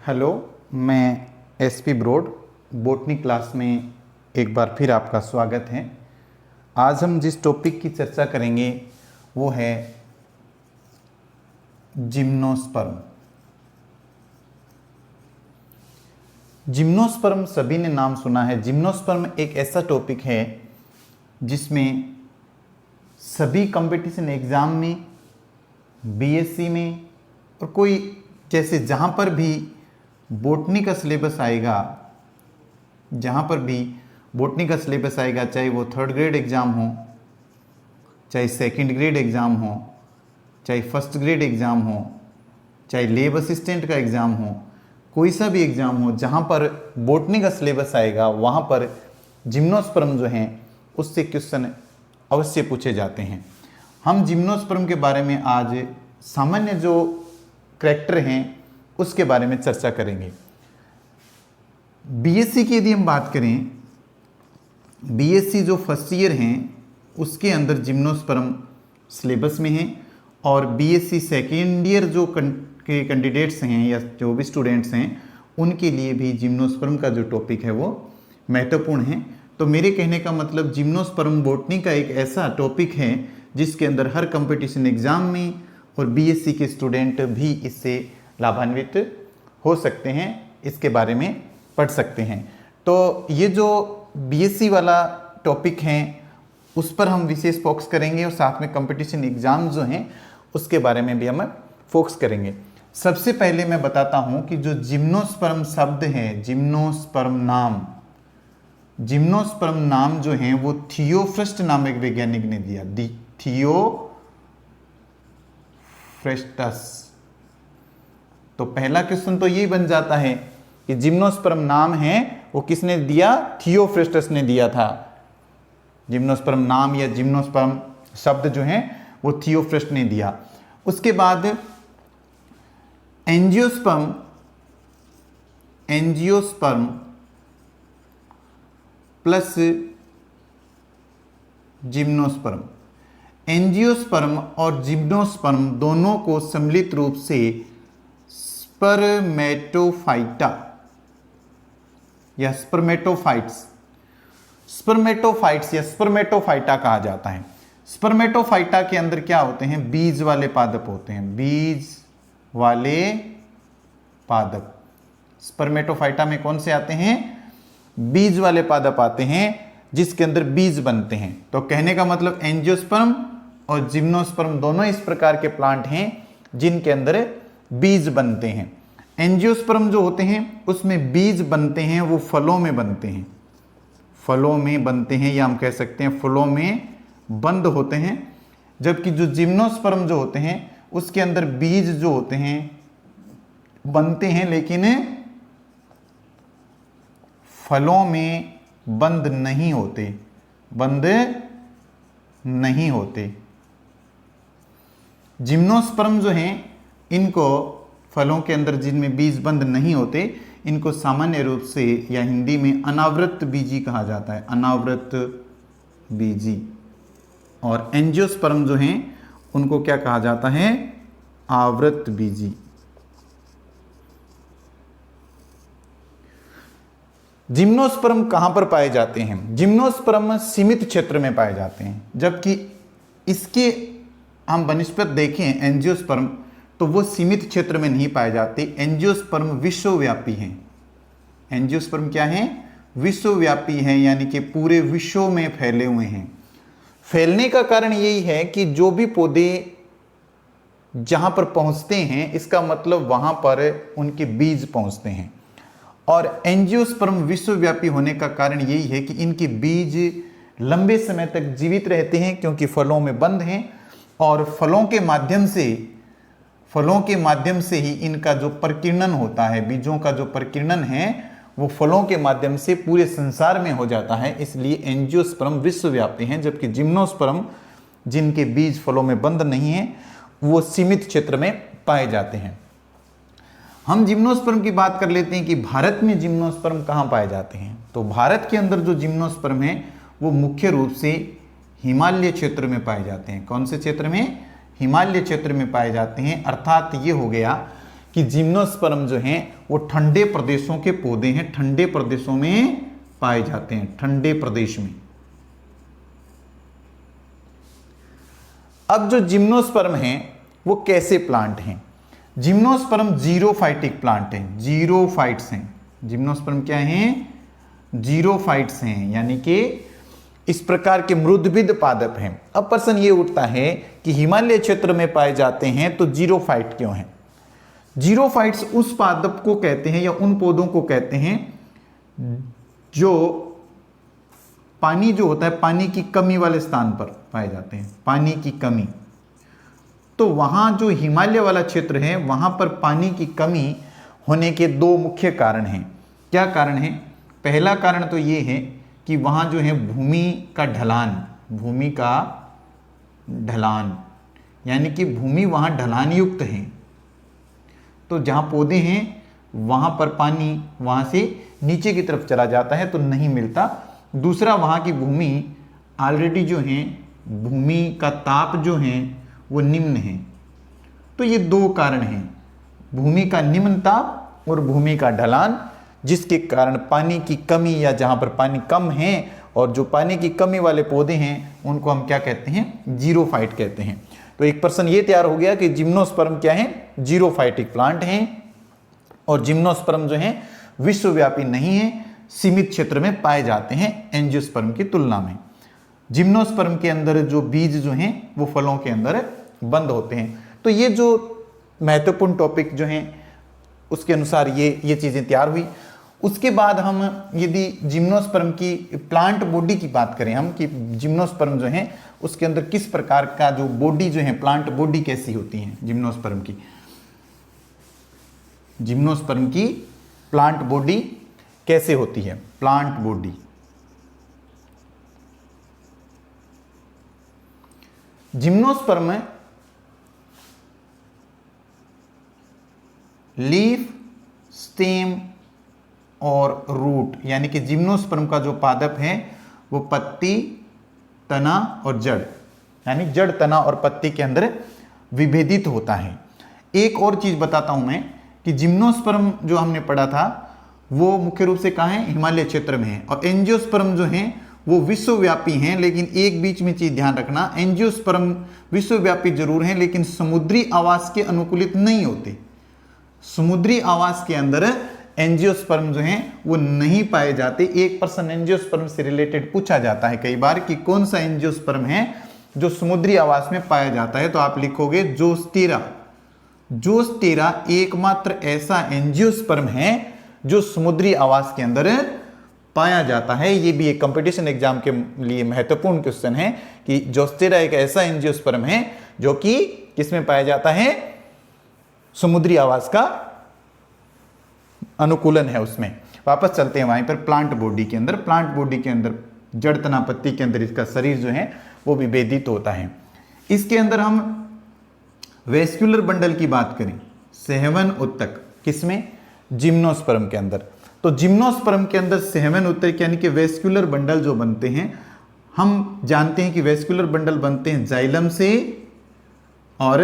Hello, मैं SP broad botany class में एक बार फिर आपका स्वागत है। आज हम जिस टॉपिक की चर्चा करेंगे वो है जिम्नोस्पर्म। जिम्नोस्पर्म सभी ने नाम सुना है। जिम्नोस्पर्म एक ऐसा टॉपिक है जिसमें सभी कंपटीशन एग्ज़ाम में, बीएससी में और कोई जैसे जहाँ पर भी बोटनी का सिलेबस आएगा, चाहे वो थर्ड ग्रेड एग्ज़ाम हो, चाहे सेकंड ग्रेड एग्ज़ाम हो, चाहे फर्स्ट ग्रेड एग्ज़ाम हो, चाहे लैब असिस्टेंट का एग्ज़ाम हो, कोई सा भी एग्ज़ाम हो जहाँ पर बोटनी का सिलेबस आएगा वहाँ पर जिम्नोस्पर्म जो हैं उससे क्वेश्चन अवश्य पूछे जाते हैं। हम जिम्नोस्पर्म के बारे में आज सामान्य जो करैक्टर हैं उसके बारे में चर्चा करेंगे। बीएससी की यदि हम बात करें, बीएससी जो फर्स्ट ईयर हैं उसके अंदर जिम्नोस्पर्म सिलेबस में है और बीएससी सेकेंड ईयर जो के कैंडिडेट्स हैं या जो भी स्टूडेंट्स हैं उनके लिए भी जिम्नोस्पर्म का जो टॉपिक है वो महत्वपूर्ण है। तो मेरे कहने का मतलब जिम्नोस्पर्म बोटनी का एक ऐसा टॉपिक है जिसके अंदर हर कंपटीशन एग्ज़ाम में और बीएससी के स्टूडेंट भी इससे लाभान्वित हो सकते हैं, इसके बारे में पढ़ सकते हैं। तो ये जो बीएससी वाला टॉपिक है उस पर हम विशेष फोकस करेंगे और साथ में कंपटीशन एग्ज़ाम जो हैं उसके बारे में भी हम फोकस करेंगे। सबसे पहले मैं बताता हूं कि जो जिम्नोस्पर्म शब्द है, जिम्नोस्पर्म नाम जो है वो थियोफ्रस्ट नाम एक वैज्ञानिक ने दिया, थियोफ्रेस्टस। तो पहला क्वेश्चन तो यही बन जाता है कि जिम्नोस्पर्म नाम है वो किसने दिया? थियोफ्रेस्टस ने दिया था। जिम्नोस्पर्म नाम या जिम्नोस्पर्म शब्द जो है वो थियोफ्रेस्ट ने दिया। उसके बाद एंजियोस्पर्म प्लस जिम्नोस्पर्म, एंजियोस्पर्म और जिम्नोस्पर्म दोनों को सम्मिलित रूप से स्पर्मेटोफाइटा या स्पर्मेटोफाइट्स या स्पर्मेटोफाइटा कहा जाता है। स्पर्मेटोफाइटा के अंदर क्या होते हैं? बीज वाले पादप होते हैं, बीज वाले पादप। स्पर्मेटोफाइटा में कौन से आते हैं? बीज वाले पादप आते हैं जिसके अंदर बीज बनते हैं। तो कहने का मतलब एंजियोस्पर्म और जिम्नोस्पर्म दोनों इस प्रकार के प्लांट हैं जिनके अंदर बीज बनते हैं। एंजियोस्पर्म जो होते हैं उसमें बीज बनते हैं, वो फलों में बनते हैं, या हम कह सकते हैं फलों में बंद होते हैं। जबकि जो जिम्नोस्पर्म जो होते हैं उसके अंदर बीज जो होते हैं बनते हैं लेकिन फलों में बंद नहीं होते। जिम्नोस्पर्म जो हैं इनको फलों के अंदर जिनमें बीज बंद नहीं होते इनको सामान्य रूप से या हिंदी में अनावृत बीजी कहा जाता है, अनावृत बीजी। और एंजियोस्पर्म जो हैं उनको क्या कहा जाता है? आवृत बीजी। जिम्नोस्पर्म कहां पर पाए जाते हैं? जिम्नोस्पर्म सीमित क्षेत्र में पाए जाते हैं, जबकि इसके हम बनस्पत देखें एंजियोस्पर्म तो वो सीमित क्षेत्र में नहीं पाए जाते। एंजियोस्पर्म विश्वव्यापी हैं। एंजियोस्पर्म क्या है? विश्वव्यापी हैं, यानी कि पूरे विश्व में फैले हुए हैं। फैलने का कारण यही है कि जो भी पौधे जहां पर पहुंचते हैं इसका मतलब वहां पर उनके बीज पहुंचते हैं। और एंजियोस्पर्म विश्वव्यापी होने का कारण यही है कि इनके बीज लंबे समय तक जीवित रहते हैं क्योंकि फलों में बंद हैं और फलों के माध्यम से ही इनका जो प्रकीर्णन होता है, बीजों का जो प्रकीर्णन है वो फलों के माध्यम से पूरे संसार में हो जाता है। इसलिए एंजियोस्पर्म विश्वव्यापी हैं, जबकि जिम्नोस्पर्म जिनके बीज फलों में बंद नहीं है वो सीमित क्षेत्र में पाए जाते हैं। हम जिम्नोस्पर्म की बात कर लेते हैं कि भारत में जिम्नोस्पर्म कहाँ पाए जाते हैं। तो भारत के अंदर जो जिम्नोस्पर्म है वो मुख्य रूप से हिमालय क्षेत्र में पाए जाते हैं। कौन से क्षेत्र में? हिमालय क्षेत्र में पाए जाते हैं। अर्थात ये हो गया कि जिम्नोस्पर्म जो हैं वो ठंडे प्रदेशों के पौधे हैं, ठंडे प्रदेशों में पाए जाते हैं, ठंडे प्रदेश में। अब जो जिम्नोस्पर्म हैं वो कैसे प्लांट हैं? जिम्नोस्पर्म जीरोफाइटिक प्लांट हैं, जीरोफाइट्स हैं। जिम्नोस्पर्म क्या हैं? जीरोफाइट्स हैं, यानी कि इस प्रकार के मृदुविद पादप हैं। अब प्रश्न ये उठता है कि हिमालय क्षेत्र में पाए जाते हैं तो जीरोफाइट क्यों हैं? जीरोफाइट्स उस पादप को कहते हैं या उन पौधों को कहते हैं जो पानी जो होता है, पानी की कमी वाले स्थान पर पाए जाते हैं, पानी की कमी। तो वहां जो हिमालय वाला क्षेत्र है वहां पर पानी की कमी होने के दो मुख्य कारण हैं। क्या कारण है? पहला कारण तो ये है कि वहाँ जो है भूमि का ढलान, भूमि का ढलान, यानी कि भूमि वहाँ ढलान युक्त है, तो जहाँ पौधे हैं वहाँ पर पानी वहाँ से नीचे की तरफ चला जाता है तो नहीं मिलता। दूसरा, वहाँ की भूमि ऑलरेडी जो है, भूमि का ताप जो है वो निम्न है। तो ये दो कारण हैं, भूमि का निम्न ताप और भूमि का ढलान, जिसके कारण पानी की कमी या जहाँ पर पानी कम है और जो पानी की कमी वाले पौधे हैं उनको हम क्या कहते हैं? जीरोफाइट कहते हैं। तो एक प्रश्न ये तैयार हो गया कि जिम्नोस्पर्म क्या है? जीरोफाइटिक प्लांट हैं। और जिम्नोस्पर्म जो है विश्वव्यापी नहीं है, सीमित क्षेत्र में पाए जाते हैं एंजियोस्पर्म की तुलना में। जिम्नोस्पर्म के अंदर जो बीज जो हैं वो फलों के अंदर बंद होते हैं। तो ये जो महत्वपूर्ण टॉपिक जो हैं उसके अनुसार ये चीज़ें तैयार हुई। उसके बाद हम यदि जिम्नोस्पर्म की प्लांट बॉडी की बात करें हम, कि जिम्नोस्पर्म जो है उसके अंदर किस प्रकार का जो बॉडी जो है, प्लांट बॉडी कैसी होती है जिम्नोस्पर्म की, जिम्नोस्पर्म की प्लांट बॉडी कैसे होती है? प्लांट बॉडी, जिम्नोस्पर्म में लीफ, स्टेम और रूट, यानी कि जिम्नोस्पर्म का जो पादप है वो पत्ती, तना और जड़, यानी जड़, तना और पत्ती के अंदर विभेदित होता है। एक और चीज बताता हूं मैं कि जिम्नोस्पर्म जो हमने पढ़ा था वो मुख्य रूप से कहाँ है? हिमालय क्षेत्र में है। और एंजियोस्पर्म जो हैं वो विश्वव्यापी हैं, लेकिन एक बीच में चीज ध्यान रखना, एंजियोस्पर्म विश्वव्यापी जरूर हैं लेकिन समुद्री आवास के अनुकूलित नहीं होते। समुद्री आवास के अंदर एंजियोस्पर्म जो हैं वो नहीं पाए जाते। 1% एंजियोस्पर्म से रिलेटेड पूछा जाता है कई बार कि कौन सा एंजियोस्पर्म है जो समुद्री आवास में पाया जाता है, तो आप लिखोगे जोस्टेरा। जोस्टेरा एकमात्र ऐसा एंजियोस्पर्म है जो समुद्री आवास के अंदर पाया जाता है। ये भी एक कंपटीशन एग्जाम के लिए महत्वपूर्ण क्वेश्चन है कि जोस्टेरा एक ऐसा एंजियोस्पर्म है जो कि किसमें पाया जाता है? समुद्री आवास का अनुकूलन है उसमें। वापस चलते हैं वहीं पर प्लांट बॉडी के अंदर। प्लांट बॉडी के अंदर जड़, तना, पत्ती के अंदर इसका शरीर जो है वो विभेदित होता है। इसके अंदर हम वेस्क्यूलर बंडल की बात करें, सेहवन उत्तक, किसमें? जिम्नोस्पर्म के अंदर। तो जिम्नोस्पर्म के अंदर सेहवन उत्तक यानी कि वेस्क्यूलर बंडल जो बनते हैं, हम जानते हैं कि वेस्क्यूलर बंडल बनते हैं जाइलम से और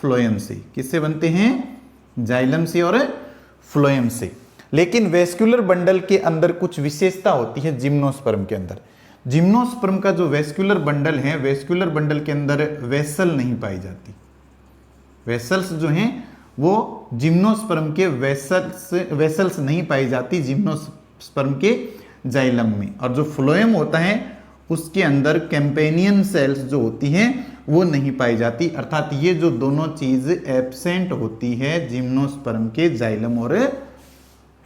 फ्लोएम से। किससे बनते हैं? जाइलम से और फ्लोएम से। लेकिन वेस्क्यूलर बंडल के अंदर कुछ विशेषता होती है जिम्नोस्पर्म के अंदर। जिम्नोस्पर्म का जो वेस्क्यूलर बंडल है, वेस्क्यूलर बंडल के अंदर वेसल नहीं पाई जाती। वेसल्स जो हैं वो जिम्नोस्पर्म के वेसल्स नहीं पाई जाती जिम्नोस्पर्म के जाइलम में। और जो फ्लोएम होता है उसके अंदर कैंपेनियन सेल्स जो होती हैं वो नहीं पाई जाती। अर्थात ये जो दोनों चीज एब्सेंट होती है जिम्नोस्पर्म के जाइलम और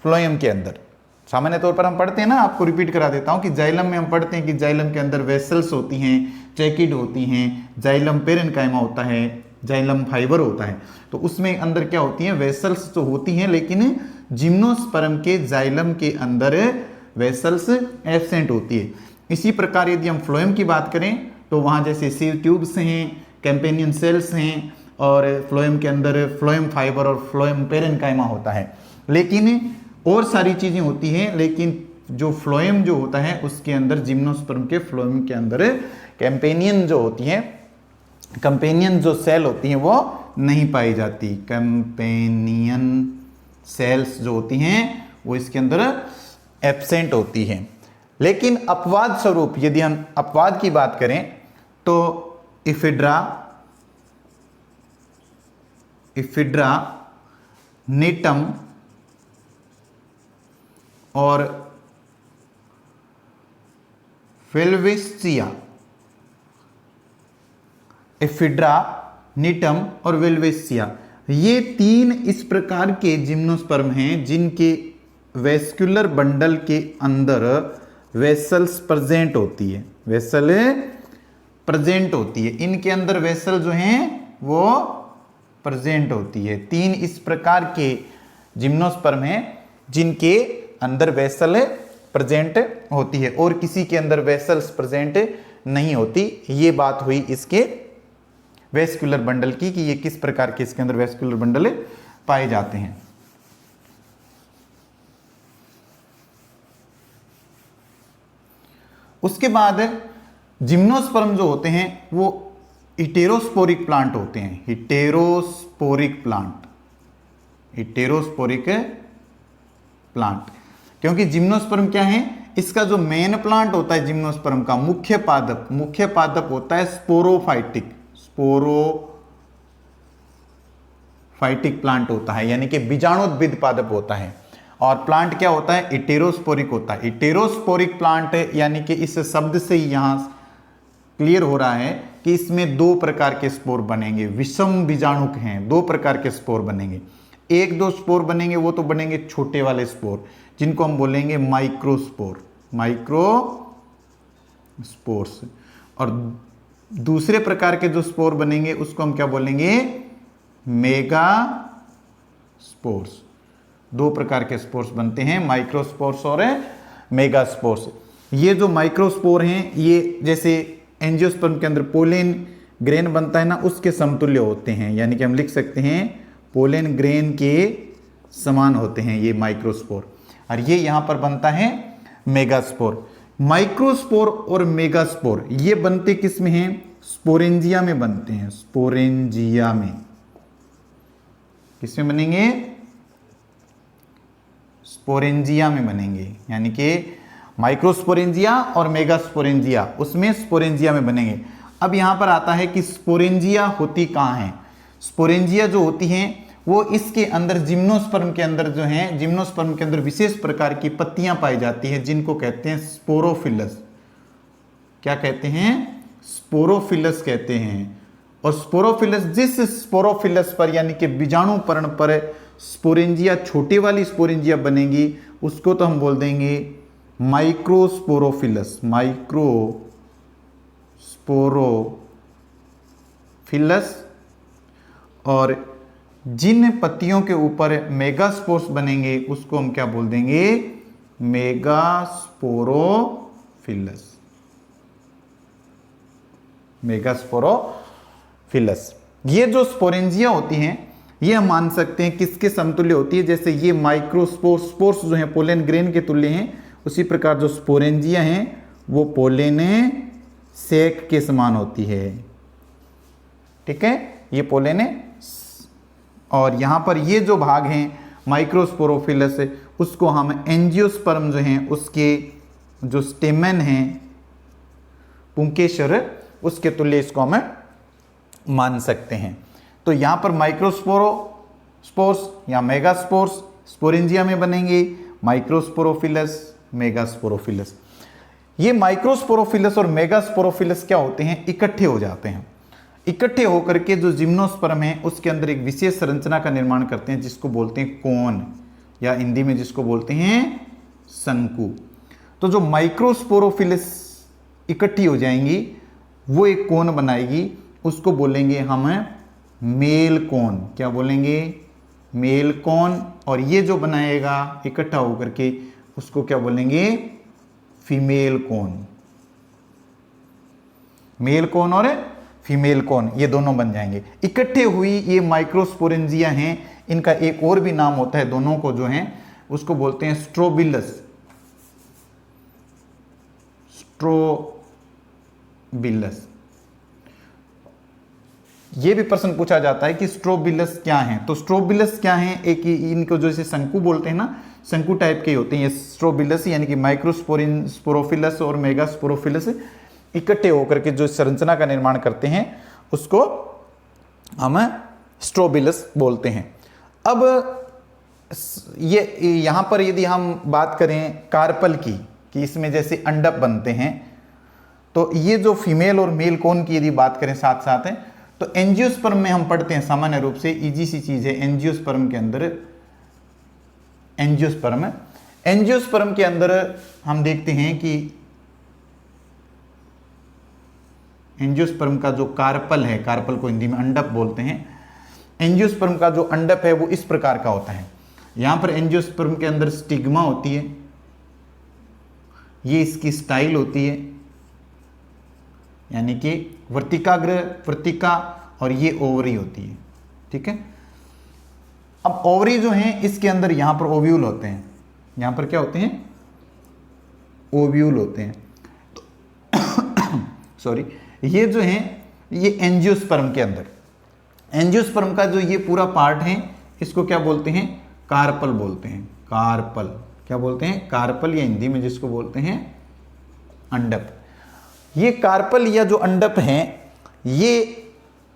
फ्लोएम के अंदर। सामान्य तौर पर हम पढ़ते हैं ना, आपको रिपीट करा देता हूं कि जाइलम में हम पढ़ते हैं कि जाइलम के अंदर वेसल्स होती हैं, ट्रैकिड होती हैं, जाइलम पेरेन्काइमा होता है, जाइलम फाइबर होता है। तो उसमें अंदर क्या होती हैं? वेसल्स तो होती हैं, लेकिन जिम्नोस्पर्म के जाइलम के अंदर वेसल्स एब्सेंट होती है। इसी प्रकार यदि हम फ्लोएम की बात करें तो वहाँ जैसे सीव ट्यूब्स हैं, कैंपेनियन सेल्स हैं और फ्लोएम के अंदर फ्लोएम फाइबर और फ्लोएम पेरेन्काइमा होता है। लेकिन और सारी चीज़ें होती हैं, लेकिन जो फ्लोएम जो होता है उसके अंदर, जिम्नोस्पर्म के फ्लोएम के अंदर कैंपेनियन जो होती हैं, कंपेनियन जो सेल होती हैं वो नहीं पाई जाती। कंपेनियन सेल्स जो होती हैं वो इसके अंदर एब्सेंट होती हैं। लेकिन अपवाद स्वरूप यदि हम अपवाद की बात करें तो इफिड्रा निटम और वेल्वेसिया, इफिड्रा, निटम और वेल्वेसिया, ये 3 इस प्रकार के जिम्नोस्पर्म हैं जिनके वेस्कुलर बंडल के अंदर वेसल्स प्रेजेंट होती है। वेसल प्रेजेंट होती है, इनके अंदर वेसल जो हैं वो प्रेजेंट होती है। 3 इस प्रकार के जिम्नोस्पर्म हैं जिनके अंदर वेसल प्रेजेंट होती है और किसी के अंदर वेसल्स प्रेजेंट नहीं होती। ये बात हुई इसके वेस्कुलर बंडल की कि ये किस प्रकार के इसके अंदर वेस्कुलर बंडल पाए जाते हैं। उसके बाद जिम्नोस्पर्म जो होते हैं वो हिटेरोस्पोरिक प्लांट होते हैं। हिटेरोस्पोरिक प्लांट, क्योंकि जिम्नोस्पर्म क्या है, इसका जो मेन प्लांट होता है जिम्नोस्पर्म का मुख्य पादप होता है स्पोरोफाइटिक प्लांट होता है, यानी कि बीजाणुद्भिद पादप होता है। और प्लांट क्या होता है, हिटेरोस्पोरिक होता है। हिटेरोस्पोरिक प्लांट यानी कि इस शब्द से ही यहां क्लियर हो रहा है कि इसमें 2 प्रकार के स्पोर बनेंगे। विषम बीजाणुक हैं, 2 प्रकार के स्पोर बनेंगे। 1-2 स्पोर बनेंगे वो तो बनेंगे छोटे वाले स्पोर जिनको हम बोलेंगे माइक्रोस्पोर्स, और दूसरे प्रकार के जो स्पोर बनेंगे उसको हम क्या बोलेंगे, मेगास्पोर्स। 2 प्रकार के स्पोर्स बनते हैं, माइक्रोस्पोर्स और मेगास्पोर्स। ये जो माइक्रोस्पोर हैं ये जैसे एंजियोस्पर्म के अंदर पोलेन ग्रेन बनता है ना, उसके समतुल्य होते हैं, यानी कि हम लिख सकते हैं पोलेन ग्रेन के समान होते हैं ये माइक्रोस्पोर। और ये यहां पर बनता है मेगास्पोर। माइक्रोस्पोर और मेगास्पोर ये बनते किस में हैं, स्पोरेंजिया में बनते हैं। स्पोरेंजिया में किसमें बनेंगे, स्पोरेंजिया में बनेंगे, यानी कि माइक्रोस्पोरेंजिया और मेगास्पोरेंजिया उसमें स्पोरेंजिया में बनेंगे। अब यहां पर आता है कि स्पोरेंजिया होती कहां है। स्पोरेंजिया जो होती हैं वो इसके अंदर जिम्नोस्पर्म के अंदर जो हैं, जिम्नोस्पर्म के अंदर विशेष प्रकार की पत्तियां पाई जाती हैं जिनको कहते हैं स्पोरोफिलस। क्या कहते हैं, स्पोरोफिलस कहते हैं। और स्पोरोफिलस, जिस स्पोरोफिलस पर यानी कि बीजाणु पर्ण पर स्पोरेंजिया, छोटे वाली स्पोरेंजिया बनेगी उसको तो हम बोल देंगे माइक्रोस्पोरोफिलस। माइक्रोस्पोरोफिलस। और जिन पत्तियों के ऊपर मेगास्पोर्स बनेंगे उसको हम क्या बोल देंगे, मेगास्पोरोफिलस। मेगास्पोरोफिलस। ये जो स्पोरेंजिया होती हैं ये हम मान सकते हैं किसके समतुल्य होती है, जैसे ये माइक्रोस्पोर्स जो हैं पोलेन ग्रेन के तुल्य हैं, उसी प्रकार जो स्पोरेंजिया हैं वो पोलेन सेक के समान होती है। ठीक है, ये पोलेन। और यहां पर ये जो भाग हैं माइक्रोस्पोरोफिलस उसको हम एंजियोस्पर्म जो हैं उसके जो स्टेमेन हैं पुंकेसर उसके तुल्य इसको हम मान सकते हैं। तो यहां पर माइक्रोस्पोर्स या मेगास्पोर्स स्पोरेंजिया में बनेंगे, माइक्रोस्पोरोफिलस, मेगास्पोरोफिलस। ये माइक्रोस्पोरोफिलस और मेगास्पोरोफिलस क्या होते हैं, इकट्ठे हो जाते हैं। इकट्ठे होकर के जो जिम्नोस्पर्म है उसके अंदर एक विशेष संरचना का निर्माण करते हैं जिसको बोलते हैं कोन, या हिंदी में जिसको बोलते हैं शंकु। तो जो माइक्रोस्पोरोफिलस इकट्ठी हो जाएंगी वो एक कोन बनाएगी, उसको बोलेंगे हम मेल कोन। क्या बोलेंगे, मेल कोन। और ये जो बनाएगा इकट्ठा होकर के उसको क्या बोलेंगे, फीमेल कोन। मेल कोन और फीमेल कोन ये दोनों बन जाएंगे। इकट्ठे हुई ये माइक्रोस्पोरेंजिया हैं, इनका एक और भी नाम होता है, दोनों को जो है उसको बोलते हैं स्ट्रोबिलस। स्ट्रोबिलस। ये भी प्रश्न पूछा जाता है कि स्ट्रोबिलस क्या है। तो स्ट्रोबिलस क्या है, एक इनको जैसे शंकु बोलते हैं ना, शंकु टाइप के होते हैं ये स्ट्रोबिलस, यानी कि माइक्रोस्पोरिन स्पोरोफिलस और मेगास्पोरोफिलस इकट्ठे होकर के जो संरचना का निर्माण करते हैं उसको हम स्ट्रोबिलस बोलते हैं। अब ये यहाँ पर यदि हम बात करें कार्पल की, कि इसमें जैसे अंडक बनते हैं, तो ये जो फीमेल और मेल कोन की यदि बात करें साथ साथ है, तो एंजियोस्पर्म में हम पढ़ते हैं सामान्य रूप से, इजी सी चीज है एंजियोस्पर्म के अंदर। एंजियोस्पर्म के अंदर हम देखते हैं कि एंजियोस्पर्म का जो कार्पल है, कार्पल को हिंदी में अंडक बोलते हैं, एंजियोस्पर्म का जो अंडक है वो इस प्रकार का होता है। यहां पर एंजियोस्पर्म के अंदर स्टिग्मा होती है, ये इसकी स्टाइल होती है, यानी कि वर्तिकाग्र, वर्तिका, और ये ओवरी होती है। ठीक है, अब ओवरी जो है इसके अंदर यहां पर ओव्यूल होते हैं, यहां पर क्या होते हैं, ओव्यूल होते हैं। सॉरी, ये जो है ये एंजियोस्पर्म के अंदर, एंजियोस्पर्म का जो ये पूरा पार्ट है इसको क्या बोलते हैं, कार्पल बोलते हैं। कार्पल क्या बोलते हैं, कार्पल, या हिंदी में जिसको बोलते हैं अंडक। ये कार्पल या जो अंडक है ये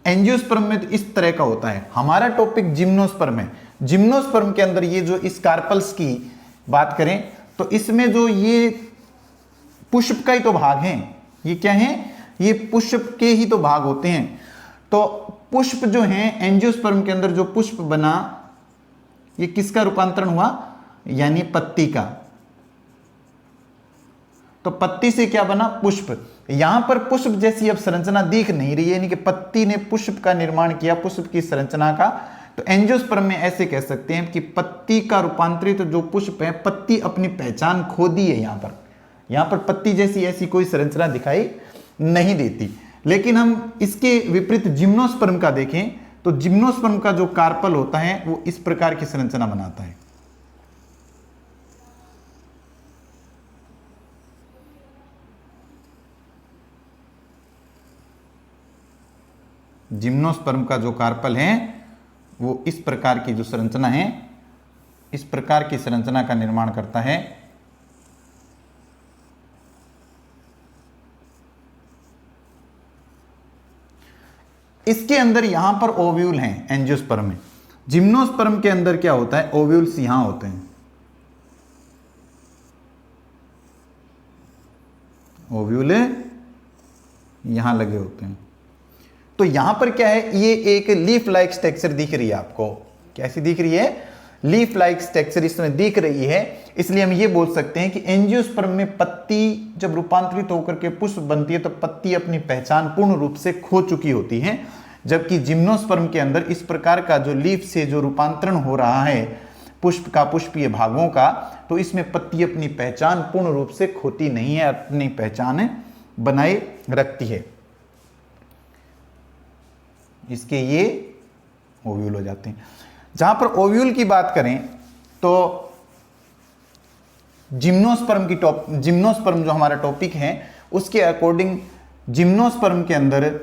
एंजियोस्पर्म में तो इस तरह का होता है। हमारा टॉपिक जिम्नोस्पर्म है। जिम्नोस्पर्म के अंदर ये जो इस कार्पल्स की बात करें तो इसमें जो ये पुष्प का ही तो भाग है, ये क्या है, ये पुष्प के ही तो भाग होते हैं। तो पुष्प जो है एंजियोस्पर्म के अंदर जो पुष्प बना, ये किसका रूपांतरण हुआ, यानी पत्ती का। तो पत्ती से क्या बना, पुष्प। यहां पर पुष्प जैसी अब संरचना दिख नहीं रही है, यानी कि पत्ती ने पुष्प का निर्माण किया, पुष्प की संरचना का। तो एंजियोस्पर्म में ऐसे कह सकते हैं कि पत्ती का रूपांतरित जो पुष्प है, पत्ती अपनी पहचान खो दी है। यहां पर पत्ती जैसी ऐसी कोई संरचना दिखाई नहीं देती। लेकिन हम इसके विपरीत जिम्नोस्पर्म का देखें तो जिम्नोस्पर्म का जो कार्पल होता है वो इस प्रकार की संरचना बनाता है। जिम्नोस्पर्म का जो कार्पल है वो इस प्रकार की जो संरचना है, इस प्रकार की संरचना का निर्माण करता है। इसके अंदर यहां पर ओव्यूल हैं एंजियोस्पर्म में। जिम्नोस्पर्म के अंदर क्या होता है, ओव्यूल्स यहां होते हैं, ओव्यूल यहां लगे होते हैं। तो यहां पर क्या है, ये एक लीफ लाइक स्ट्रक्चर दिख रही है आपको, कैसी दिख रही है, लीफ लाइक स्ट्रक्चर इसमें दिख रही है। इसलिए हम ये बोल सकते हैं कि एंजियोस्पर्म में पत्ती जब रूपांतरित होकर के पुष्प बनती है तो पत्ती अपनी पहचान पूर्ण रूप से खो चुकी होती है, जबकि जिम्नोस्पर्म के अंदर इस प्रकार का जो लीफ से जो रूपांतरण हो रहा है पुष्प का, पुष्पीय भागों का, तो इसमें पत्ती अपनी पहचान पूर्ण रूप से खोती नहीं है, अपनी पहचान बनाए रखती है। इसके ये ओव्यूल हो जाते हैं। जहां पर ओव्यूल की बात करें तो जिम्नोस्पर्म जो हमारा टॉपिक है उसके अकॉर्डिंग जिम्नोस्पर्म के अंदर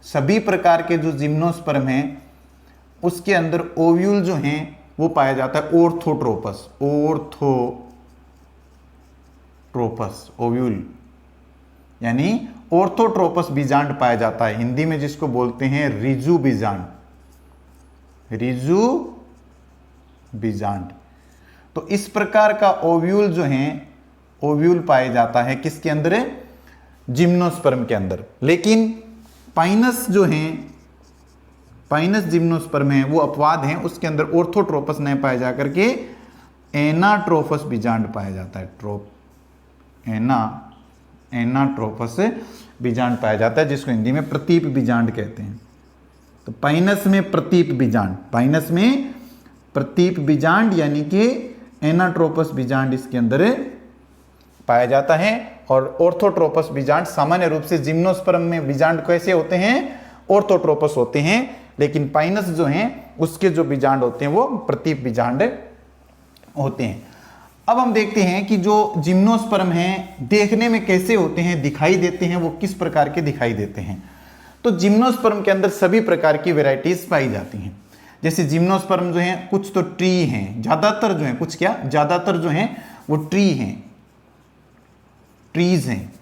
सभी प्रकार के जो जिम्नोस्पर्म हैं उसके अंदर ओव्यूल जो हैं वो पाया जाता है ऑर्थोट्रोपस, ऑर्थोट्रोपस ओव्यूल, यानी ऑर्थोट्रोपस बीजांड पाया जाता है, हिंदी में जिसको बोलते हैं रिजु बीजांड, रिजु बीजांड। तो इस प्रकार का ओव्यूल जो है, ओव्यूल पाया जाता है किसके अंदर, जिम्नोस्पर्म के अंदर। लेकिन पाइनस जो है, पाइनस जिम्नोस्पर्म है वो अपवाद है, उसके अंदर ऑर्थोट्रोपस नहीं पाया जा करके एनाट्रोपस बीजांड पाया जाता है, एनाट्रोपस बीजांड पाया जाता है, जिसको हिंदी में प्रतीप बीजांड कहते हैं। तो पाइनस में प्रतीप बीजांड, पाइनस में प्रतीप बीजांड यानी कि एनाट्रोपस बीजांड इसके अंदर पाया जाता है। और ऑर्थोट्रोपस बीजांड सामान्य रूप से जिम्नोस्पर्म में बीजांड कैसे होते हैं, ऑर्थोट्रोपस होते हैं, लेकिन पाइनस जो हैं उसके जो बीजांड होते हैं वो प्रतीप बीजांड होते हैं। अब हम देखते हैं कि जो जिम्नोस्पर्म हैं देखने में कैसे होते हैं, दिखाई देते हैं, वो किस प्रकार के दिखाई देते हैं। तो जिम्नोस्पर्म के अंदर सभी प्रकार की वेराइटीज पाई जाती हैं। जैसे जिम्नोस्पर्म जो हैं कुछ तो ट्री हैं, ज्यादातर जो हैं, कुछ क्या ज्यादातर जो हैं वो ट्री हैं, ट्रीज हैं,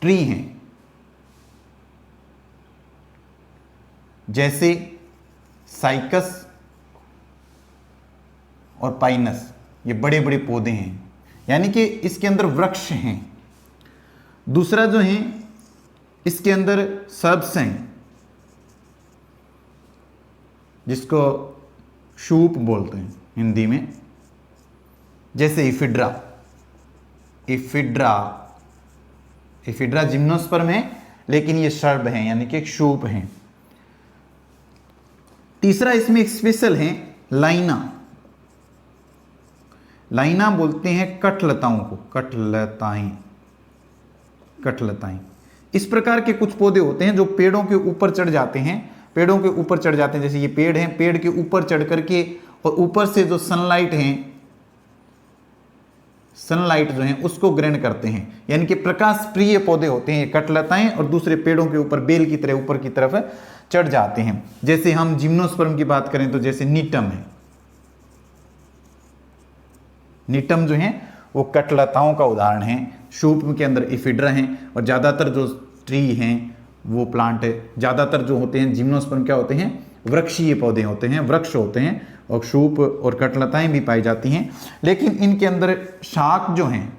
ट्री हैं। जैसे साइकस और पाइनस, ये बड़े बड़े पौधे हैं, यानी कि इसके अंदर वृक्ष हैं। दूसरा जो है इसके अंदर सर्ब्स हैं, जिसको शूप बोलते हैं हिंदी में। जैसे इफिड्रा, इफिड्रा इफिड्रा जिम्नोस्पर्म है, लेकिन ये सर्ब है, यानी कि एक शूप है। तीसरा इसमें एक स्पेशल है लाइना। लाइना बोलते हैं कठलताओं को, कठलताएं, कठलताएं। इस प्रकार के कुछ पौधे होते हैं जो पेड़ों के ऊपर चढ़ जाते हैं, पेड़ों के ऊपर चढ़ जाते हैं। जैसे ये पेड़ हैं, पेड़ के ऊपर चढ़ करके और ऊपर से जो सनलाइट है, सनलाइट जो है उसको ग्रहण करते हैं, यानी कि प्रकाश प्रिय पौधे होते हैं ये कठलताएं, और दूसरे पेड़ों के ऊपर बेल की तरह ऊपर की तरफ चढ़ जाते हैं। जैसे हम जिम्नोस्पर्म की बात करें तो जैसे नीटम है, नीटम जो है वो कठलताओं का उदाहरण है। शूप के अंदर इफिड्रा हैं, और ज़्यादातर जो ट्री हैं वो प्लांट है, ज़्यादातर जो होते हैं जिम्नोस्पर्म क्या होते हैं, वृक्षीय पौधे होते हैं, वृक्ष होते हैं, और शूप और कठलताएं भी पाई जाती हैं। लेकिन इनके अंदर शाक जो हैं,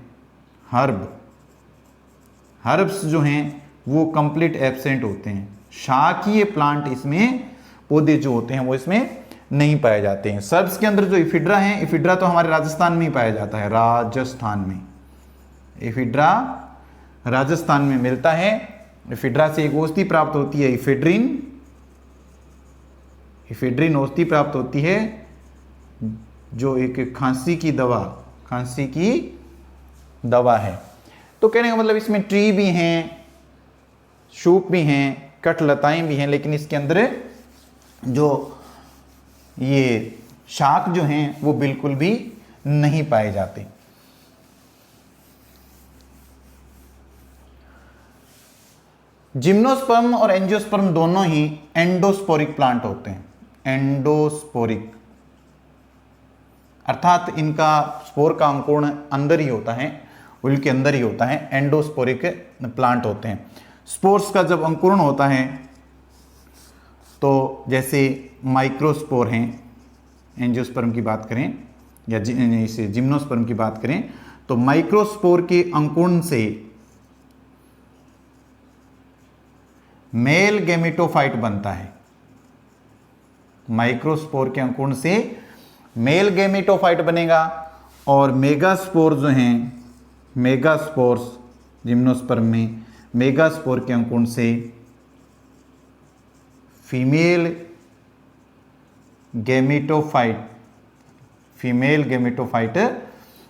हर्ब्स जो हैं वो कंप्लीट एब्सेंट होते हैं। शाकीय प्लांट इसमें, पौधे जो होते हैं वो इसमें नहीं पाए जाते हैं। सर्ब्स के अंदर जो इफिड्रा है, इफिड्रा तो हमारे राजस्थान में ही पाया जाता है, राजस्थान में इफिड्रा राजस्थान में मिलता है। इफिड्रा से एक औषधि प्राप्त होती है, इफेड्रिन, इफेड्रिन औषधि प्राप्त होती है, जो एक खांसी की दवा, खांसी की दवा है। तो कहने का मतलब इसमें ट्री भी हैं, शूप भी हैं, कठलताएं भी हैं, लेकिन इसके अंदर जो ये शाक जो हैं वो बिल्कुल भी नहीं पाए जाते। जिम्नोस्पर्म और एंजियोस्पर्म दोनों ही एंडोस्पोरिक प्लांट होते हैं, एंडोस्पोरिक, अर्थात इनका स्पोर का अंकुरण अंदर ही होता है, उल के अंदर ही होता है, एंडोस्पोरिक प्लांट होते हैं। स्पोर्स का जब अंकुरण होता है तो जैसे माइक्रोस्पोर हैं, एंजियोस्पर्म की बात करें या इसे जिम्नोस्पर्म की बात करें तो माइक्रोस्पोर के अंकुरण से मेल गैमेटोफाइट बनता है। माइक्रोस्पोर के अंकुरण से मेल गैमेटोफाइट बनेगा, और मेगास्पोर जो हैं, मेगास्पोर्स जिम्नोस्पर्म में, मेगास्पोर के अंकुरण से फीमेल गैमेटोफाइट, फीमेल गैमेटोफाइट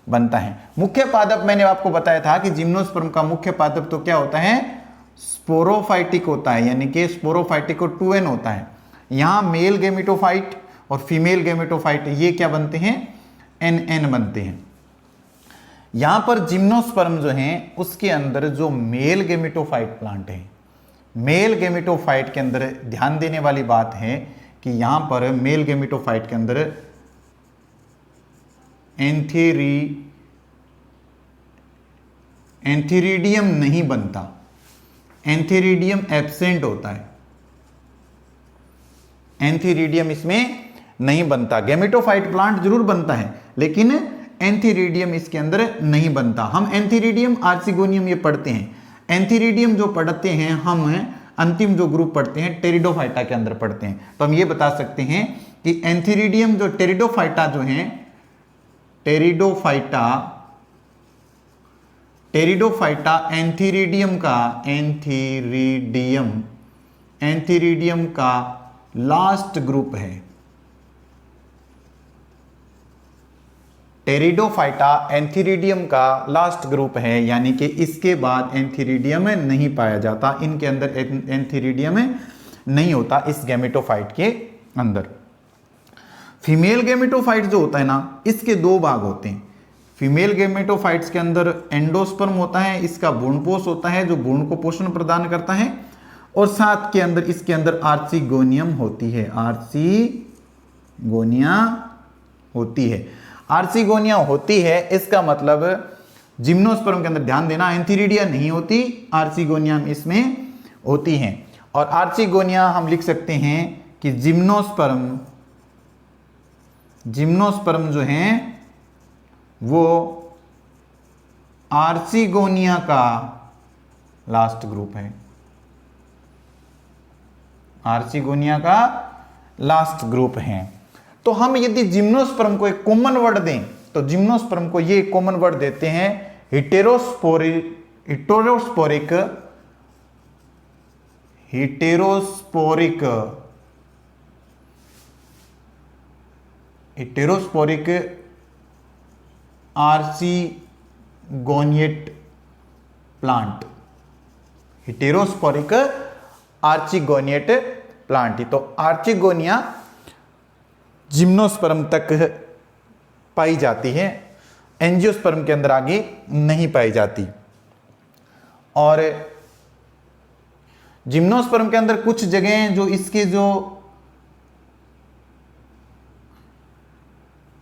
बनता है। मुख्य पादप मैंने आपको बताया था कि जिम्नोस्पर्म का मुख्य पादप तो क्या होता है, स्पोरोफाइटिक होता है, यानी कि स्पोरोफाइटिक और 2n होता है। यहां मेल गैमेटोफाइट और फीमेल गैमेटोफाइट ये क्या बनते हैं, nn बनते हैं। यहां पर जिम्नोस्पर्म जो है उसके अंदर जो मेल गैमेटोफाइट प्लांट है, मेल गैमेटोफाइट के अंदर ध्यान देने वाली बात है कि यहां पर मेल गैमेटोफाइट के अंदर एंथीरिडियम नहीं बनता, एंथीरिडियम एब्सेंट होता है, एंथीरिडियम इसमें नहीं बनता। गैमेटोफाइट प्लांट जरूर बनता है, लेकिन एंथीरिडियम इसके अंदर नहीं बनता। हम एंथीरिडियम, आर्चिगोनियम ये पढ़ते हैं। एंथीरिडियम जो पढ़ते हैं हम, अंतिम जो ग्रुप पढ़ते हैं टेरिडोफाइटा के अंदर पढ़ते हैं, तो हम ये बता सकते हैं कि एंथीरिडियम जो टेरिडोफाइटा जो है, टेरिडोफाइटा एंथीरिडियम का लास्ट ग्रुप है। टेरिडोफाइटा एंथीरिडियम का लास्ट ग्रुप है, यानी कि इसके बाद एंथीरिडियम नहीं पाया जाता, इनके अंदर एंथीरिडियम नहीं होता इस गैमेटोफाइट के अंदर। फीमेल गैमेटोफाइट जो होता है ना, इसके दो भाग होते हैं। फीमेल गेमेटोफाइट्स के अंदर एंडोस्पर्म होता है, इसका भ्रूणपोष होता है जो भ्रूण को पोषण प्रदान करता है, और साथ के अंदर इसके अंदर आर्चिगोनियम होती है, आर्चिगोनिया होती है। आर्चिगोनिया होती है इसका मतलब जिम्नोस्पर्म के अंदर ध्यान देना एंथीरिडिया नहीं होती, आर्चिगोनिया इसमें होती हैं। और आर्चिगोनिया हम लिख सकते हैं कि जिम्नोस्पर्म जो हैं वो आर्चिगोनिया का लास्ट ग्रुप है, आर्चिगोनिया का लास्ट ग्रुप है। तो हम यदि जिम्नोस्पर्म को एक कॉमन वर्ड दें तो जिम्नोस्पर्म को ये कॉमन वर्ड देते हैं हेटेरोस्पोरिक आर्चिगोनिएट प्लांट, हेटेरोस्पोरिक आर्चिगोनिएट प्लांट। तो आर्चिगोनिया जिम्नोस्पर्म तक पाई जाती है, एंजियोस्पर्म के अंदर आगे नहीं पाई जाती। और जिम्नोस्पर्म के अंदर कुछ जगह जो इसके जो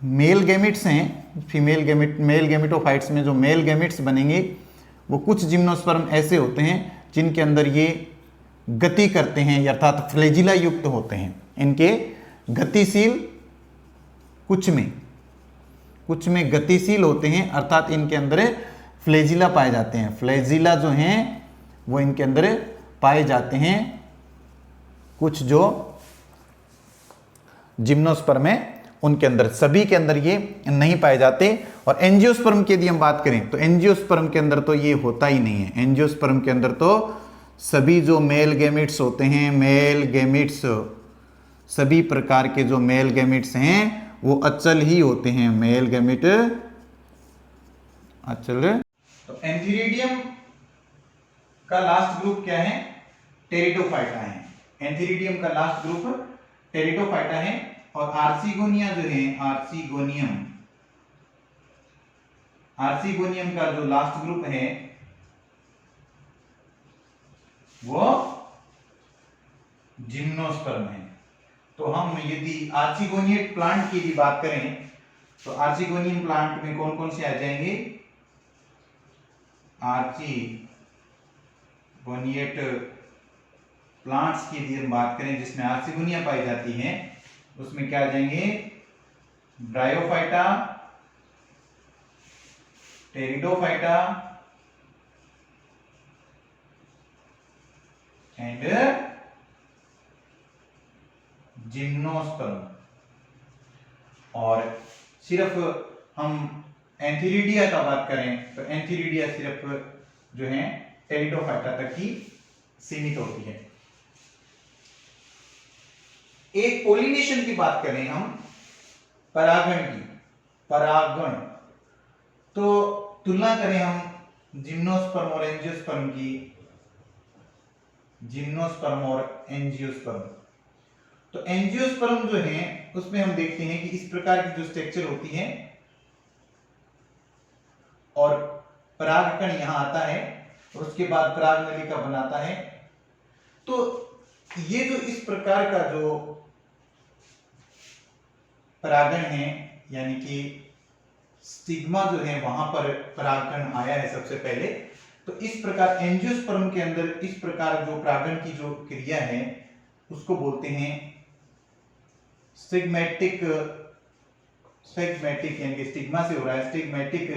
मेल गैमेट्स हैं, मेल गैमेटोफाइट्स में जो मेल गैमेट्स बनेंगे वो कुछ जिम्नोस्पर्म ऐसे होते हैं जिनके अंदर ये गति करते हैं अर्थात फ्लैजिला युक्त होते हैं। इनके गतिशील कुछ में गतिशील होते हैं अर्थात इनके अंदर फ्लैजिला पाए जाते हैं। फ्लैजिला जो हैं वो इनके अंदर पाए जाते हैं, कुछ जो जिम्नोस्पर्म है उनके अंदर, सभी के अंदर ये नहीं पाए जाते। और एंजियोस्पर्म की यदि हम बात करें तो एंजियोस्पर्म के अंदर तो ये होता ही नहीं है। एंजियोस्पर्म के अंदर तो सभी जो मेल गैमेट्स होते हैं, मेल गैमेट्स, सभी प्रकार के जो मेल गैमेट्स हैं वो अचल ही होते हैं, मेल गैमेट अचल। तो एंथीरिडियम का लास्ट ग्रुप क्या है? टेरिडोफाइटा है। एंथीरिडियम का लास्ट ग्रुप टेरिडोफाइटा है। और आर्चिगोनिया जो है, आर्चिगोनियम का जो लास्ट ग्रुप है वो जिम्नोस्पर्म है। तो हम यदि आर्चिगोनिएट प्लांट की भी बात करें तो आर्चिगोनियम प्लांट में कौन कौन से आ जाएंगे? आर्चिगोनिएट प्लांट्स की यदि हम बात करें जिसमें आर्चिगोनिया पाई जाती है उसमें क्या आ जाएंगे? Bryophyta, pteridophyta and gymnosperm. और सिर्फ हम एंथीरिडिया का बात करें तो एंथीरिडिया सिर्फ जो है टेरिडोफाइटा तक ही सीमित होती है। एक पोलिनेशन की बात करें हम, परागण, तो तुलना करें हम जिम्नोस्पर्म और एंजियोस्पर्म की, जिम्नोस्पर्म और एंजियोस्पर्म। तो एंजियोस्पर्म जो है उसमें हम देखते हैं कि इस प्रकार की जो स्ट्रक्चर होती है और परागकण यहां आता है और उसके बाद परागनलिका बनाता है। तो ये जो इस प्रकार का जो परागण है यानी कि स्टिग्मा जो है वहां पर परागकण आया है सबसे पहले। तो इस प्रकार एंजियोस्पर्म के अंदर इस प्रकार जो परागण की जो क्रिया है उसको बोलते हैं स्टिग्मेटिक यानी कि स्टिग्मा से हो रहा है स्टिग्मेटिक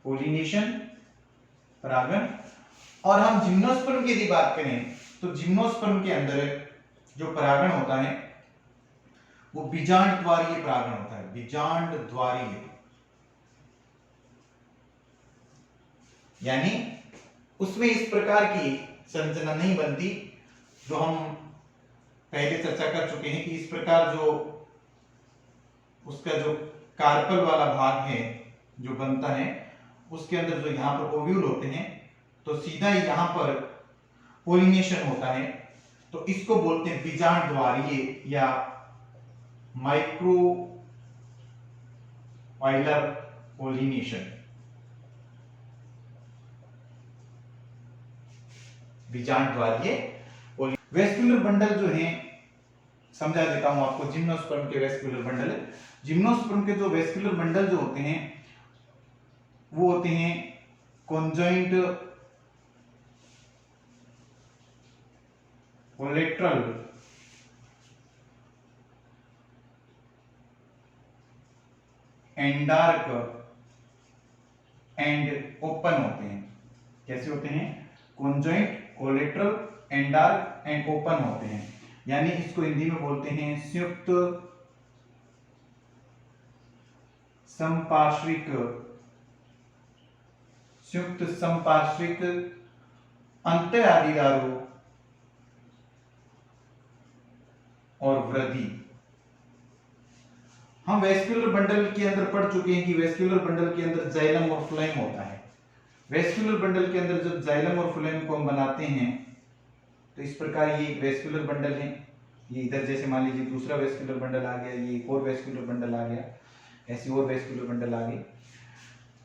पोलिनेशन, परागण। और हम जिम्नोस्पर्म की यदि बात करें तो जिम्नोस्पर्म के अंदर जो परागण होता है वो बीजांड द्वारीय परागण होता है, बीजांड द्वारीय, यानी उसमें इस प्रकार की संरचना नहीं बनती जो हम पहले चर्चा कर चुके हैं कि इस प्रकार जो उसका जो कार्पल वाला भाग है जो बनता है उसके अंदर जो यहां पर ओव्यूल होते हैं तो सीधा यहां पर पोलिनेशन होता है। तो इसको बोलते हैं बीजांड द्वारीय या ऑयलर पोलिनेशन, बीजांड द्वारीय। वेस्कुलर बंडल जो है समझा देता हूं आपको, जिम्नोस्पर्म के वेस्कुलर बंडल। जिम्नोस्पर्म के जो वेस्कुलर बंडल जो होते हैं वो होते हैं कॉन्जॉइंट कोलेट्रल एंडार्क एंड ओपन होते हैं। कैसे होते हैं? कॉन्जॉइंट कोलेट्रल एंडार्क एंड ओपन होते हैं, यानी इसको हिंदी में बोलते हैं संयुक्त संपार्श्विक, संयुक्त संपार्श्विक अंत्य आदिदारू और वृद्धि। हम वेस्कुलर बंडल के अंदर पढ़ चुके हैं कि वेस्कुलर बंडल के अंदर जाइलम और फ्लोएम होता है। वेस्कुलर बंडल के अंदर जब जाइलम और फ्लोएम को हम बनाते हैं तो इस प्रकार ये एक वेस्कुलर बंडल है। ये इधर जैसे मान लीजिए दूसरा वेस्कुलर बंडल आ गया, ये एक और वेस्कुलर बंडल आ गया, ऐसी और वेस्कुलर बंडल आ गई।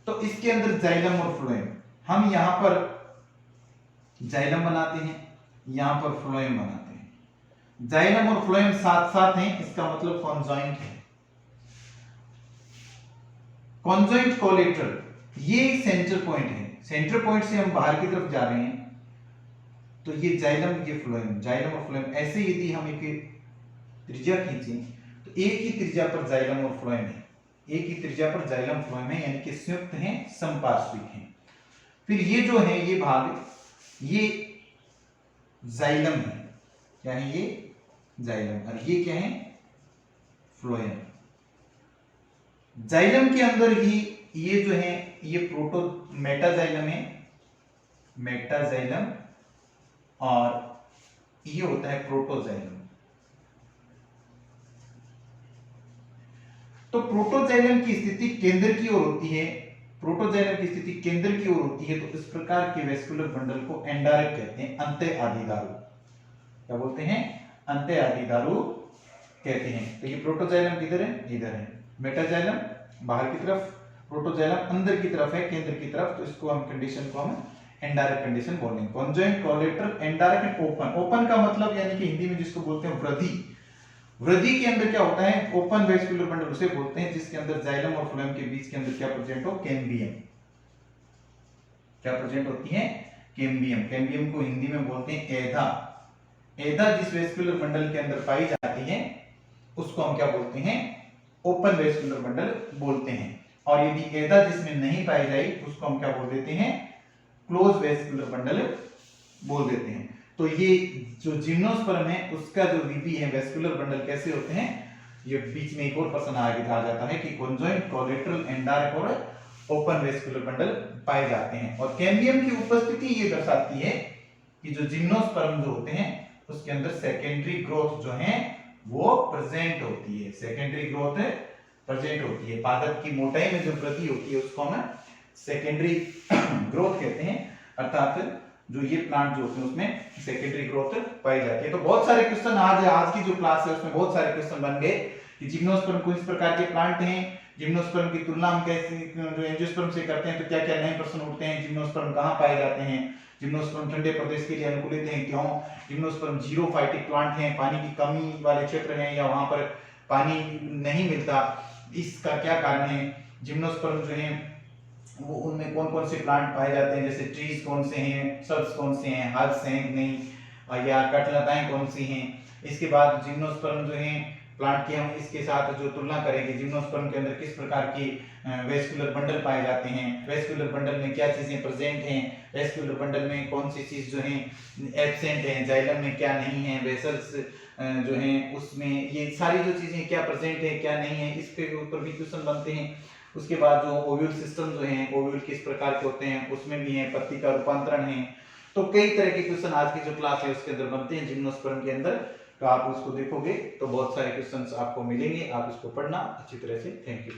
तो इसके अंदर जाइलम और फ्लोएम, हम यहां पर जाइलम बनाते हैं, यहां पर फ्लोएम बनाते हैं। जाइलम और फ्लोएम साथ साथ हैं, इसका मतलब कॉन्जॉइंट है। कॉन्जॉइंट कोलेट्रल ये सेंटर पॉइंट है, सेंटर पॉइंट से हम बाहर की तरफ जा रहे हैं तो ये जाइलम, ये फ्लोएम, जाइलम और फ्लोएम। ऐसे यदि हम एक त्रिज्या खींचें तो एक ही त्रिज्या पर जाइलम और फ्लोएम है, एक ही त्रिज्या पर जाइलम फ्लोएम है, यानी कि संयुक्त हैं, संपार्श्विक हैं। फिर ये जो है ये भाग, ये जाइलम है, यानी ये जाइलम, और ये क्या है? फ्लोएम। जाइलम के अंदर ही ये जो है ये प्रोटो मेटाजाइलम है, मेटाजाइलम, और ये होता है प्रोटोजाइलम। तो प्रोटोजाइलम की स्थिति केंद्र की ओर होती है, प्रोटोजाइलम की स्थिति केंद्र की ओर होती है, तो इस प्रकार के वेस्कुलर बंडल को एंडारक कहते हैं, अंत्य आदिदारू। क्या बोलते हैं? अंत्य आदिदारू कहते हैं। तो ये प्रोटोजाइलम किधर है? इधर है। मेटाजाइलम बाहर की तरफ, प्रोटोजाइलम अंदर की तरफ है, केंद्र की तरफ। तो इसको हम कंडीशन को हम एंडारक कंडीशन बोलेंगे। कॉन्जॉइंट कोलेट्रल एंडारक एंड ओपन। ओपन का मतलब यानी कि हिंदी में जिसको बोलते हैं वृद्धि। वृद्धि के अंदर क्या होता है? ओपन वेस्कुलर बंडल उसे बोलते हैं जिसके अंदर जाइलम और फ्लोएम के बीच के अंदर क्या प्रेजेंट हो? कैम्बियम। क्या प्रेजेंट होती है? कैम्बियम। कैम्बियम को हिंदी में बोलते हैं एधा। एधा जिस वेस्कुलर बंडल के अंदर पाई जाती है उसको हम क्या बोलते हैं? ओपन वेस्कुलर बंडल बोलते हैं। और यदि एधा जिसमें नहीं पाई जाए उसको हम क्या बोल देते हैं? क्लोज वेस्कुलर बंडल बोल देते हैं। तो ये जो जिम्नोस्पर्म है उसका जो विधि है, वेस्कुलर बंडल कैसे होते हैं, ये बीच में एक और प्रश्न आगे आ जाता है कि कॉन्जॉइंट कोलेट्रल एंडारक और ओपन वेस्कुलर बंडल पाए जाते हैं। और कैम्बियम की उपस्थिति ये दर्शाती है कि जो जिम्नोस्पर्म जो होते हैं उसके अंदर सेकेंडरी ग्रोथ जो है वो प्रेजेंट होती है, सेकेंडरी ग्रोथ प्रेजेंट होती है। पादप की मोटाई में जो वृद्धि होती है उसको हम सेकेंडरी ग्रोथ कहते हैं, अर्थात जो ये प्लांट जो होते हैं उसमें सेकेंडरी ग्रोथ पाई जाती है। तो बहुत सारे क्वेश्चन आज की जो क्लास है उसमें बहुत सारे क्वेश्चन बन गए कि जिम्नोस्पर्म किस प्रकार के प्लांट हैं, जिम्नोस्पर्म की तुलना हम कैसे जो एंजियोस्पर्म से करते हैं तो क्या क्या नए प्रश्न उठते हैं, जिम्नोस्पर्म कहाँ पाए जाते हैं, जिम्नोस्पर्म ठंडे प्रदेश के लिए अनुकूलित हैं क्यों, जिम्नोस्पर्म जीरोफाइटिक प्लांट हैं, पानी की कमी वाले क्षेत्र हैं या वहां पर पानी नहीं मिलता, इसका क्या कारण है, जिम्नोस्पर्म जो है वो उनमें कौन कौन से प्लांट पाए जाते हैं, जैसे ट्रीज कौन से हैं, सब्स कौन से हैं, हर्ब्स हैं नहीं, या कठलताएं कौन सी हैं। इसके बाद जिम्नोस्पर्म जो है प्लांट की हम इसके साथ जो तुलना करेंगे, जिम्नोस्पर्म के अंदर किस प्रकार की वेस्कुलर बंडल पाए जाते हैं, वेस्कुलर बंडल में क्या चीजें प्रेजेंट हैं, वेस्कुलर बंडल में कौन सी चीज जो है एब्सेंट है, जाइलम में क्या नहीं है, वेसल्स जो हैं उसमें ये सारी जो चीजें क्या प्रेजेंट है क्या नहीं है, इसके ऊपर भी क्वेश्चन बनते हैं। उसके बाद जो ओव्यूल सिस्टम जो है, ओव्यूल किस प्रकार के होते हैं उसमें भी है, पत्ती का रूपांतरण है। तो कई तरह के क्वेश्चन आज की जो क्लास है उसके अंदर बनते हैं जिम्नोस्पर्म के अंदर। तो आप उसको देखोगे तो बहुत सारे क्वेश्चंस आपको मिलेंगे, आप इसको पढ़ना अच्छी तरह से। Thank you.